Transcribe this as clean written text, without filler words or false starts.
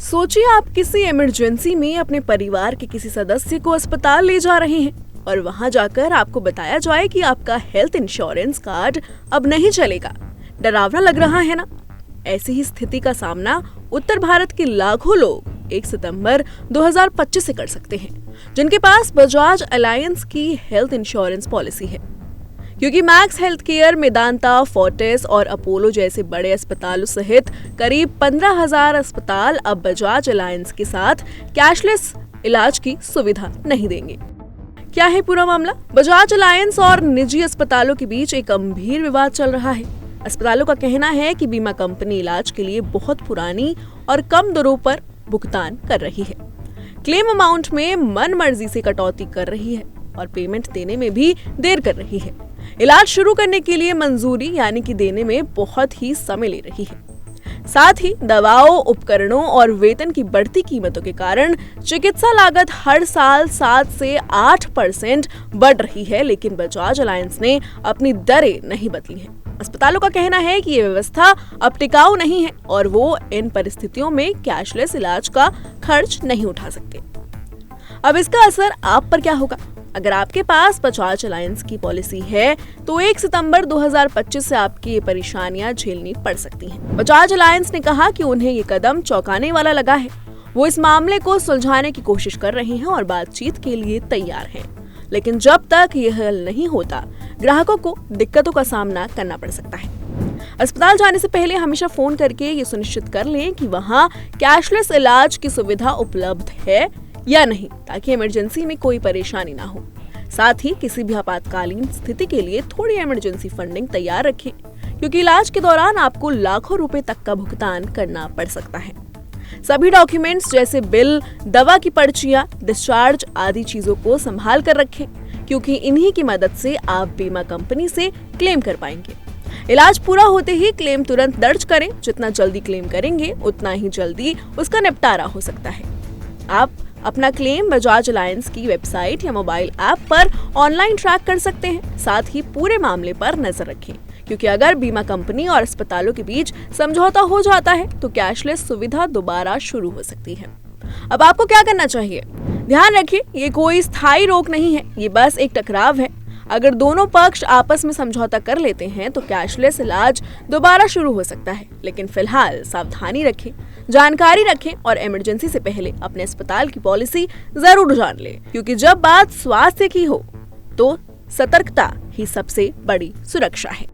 सोचिए आप किसी इमरजेंसी में अपने परिवार के किसी सदस्य को अस्पताल ले जा रहे हैं और वहां जाकर आपको बताया जाए कि आपका हेल्थ इंश्योरेंस कार्ड अब नहीं चलेगा। डरावना लग रहा है ना? ऐसी ही स्थिति का सामना उत्तर भारत के लाखों लोग 1 सितंबर 2025 से कर सकते हैं, जिनके पास बजाज अलायंस की हेल्थ इंश्योरेंस पॉलिसी है। क्योंकि max health care, Medanta, Fortis और अपोलो जैसे बड़े अस्पतालों सहित करीब 15,000 अस्पताल अब बजाज अलायंस के साथ कैशलेस इलाज की सुविधा नहीं देंगे। क्या है पूरा मामला? बजाज अलायंस और निजी अस्पतालों के बीच एक गंभीर विवाद चल रहा है। अस्पतालों का कहना है कि बीमा कंपनी इलाज के लिए बहुत पुरानी और कम दरों पर भुगतान कर रही है, क्लेम अमाउंट में मनमर्जी से कटौती कर रही है और पेमेंट देने में भी देर कर रही है। इलाज शुरू करने के लिए मंजूरी यानी कि देने में बहुत ही समय ले रही है। साथ ही दवाओं, उपकरणों और वेतन की बढ़ती कीमतों के कारण चिकित्सा लागत हर साल 7 से 8% बढ़ रही है, लेकिन बजाज अलायंस ने अपनी दरें नहीं बदली हैं। अस्पतालों का कहना है कि ये व्यवस्था अब टिकाऊ नहीं है और वो इन परिस्थितियों में कैशलेस इलाज का खर्च नहीं उठा सकते। अब इसका असर आप पर क्या होगा? अगर आपके पास बजाज अलायंस की पॉलिसी है तो 1 सितंबर 2025 से आपकी ये परेशानियां झेलनी पड़ सकती हैं। बजाज अलायंस ने कहा कि उन्हें ये कदम चौंकाने वाला लगा है। वो इस मामले को सुलझाने की कोशिश कर रहे हैं और बातचीत के लिए तैयार हैं। लेकिन जब तक ये हल नहीं होता, ग्राहकों को दिक्कतों का सामना करना पड़ सकता है। अस्पताल जाने से पहले हमेशा फोन करके ये सुनिश्चित कर लें कि वहाँ कैशलेस इलाज की सुविधा उपलब्ध है या नहीं, ताकि इमरजेंसी में कोई परेशानी ना हो। साथ ही किसी भी आपातकालीन स्थिति के लिए थोड़ी इमरजेंसी फंडिंग तैयार रखें, क्योंकि इलाज के दौरान आपको लाखों रुपए तक का भुगतान करना पड़ सकता है। सभी डॉक्यूमेंट्स जैसे बिल, दवा की पर्चियां, डिस्चार्ज आदि चीजों को संभाल कर रखें, क्योंकि इन्हीं की मदद से आप बीमा कंपनी से क्लेम कर पाएंगे। इलाज पूरा होते ही क्लेम तुरंत दर्ज करें। जितना जल्दी क्लेम करेंगे उतना ही जल्दी उसका निपटारा हो सकता है। आप अपना क्लेम बजाज अलायंस की वेबसाइट या मोबाइल ऐप पर ऑनलाइन ट्रैक कर सकते हैं। साथ ही पूरे मामले पर नजर रखें, क्योंकि अगर बीमा कंपनी और अस्पतालों के बीच समझौता हो जाता है तो कैशलेस सुविधा दोबारा शुरू हो सकती है। अब आपको क्या करना चाहिए? ध्यान रखिए, ये कोई स्थायी रोक नहीं है, ये बस एक टकराव है। अगर दोनों पक्ष आपस में समझौता कर लेते हैं तो कैशलेस इलाज दोबारा शुरू हो सकता है। लेकिन फिलहाल सावधानी रखें, जानकारी रखें और इमरजेंसी से पहले अपने अस्पताल की पॉलिसी जरूर जान लें, क्योंकि जब बात स्वास्थ्य की हो तो सतर्कता ही सबसे बड़ी सुरक्षा है।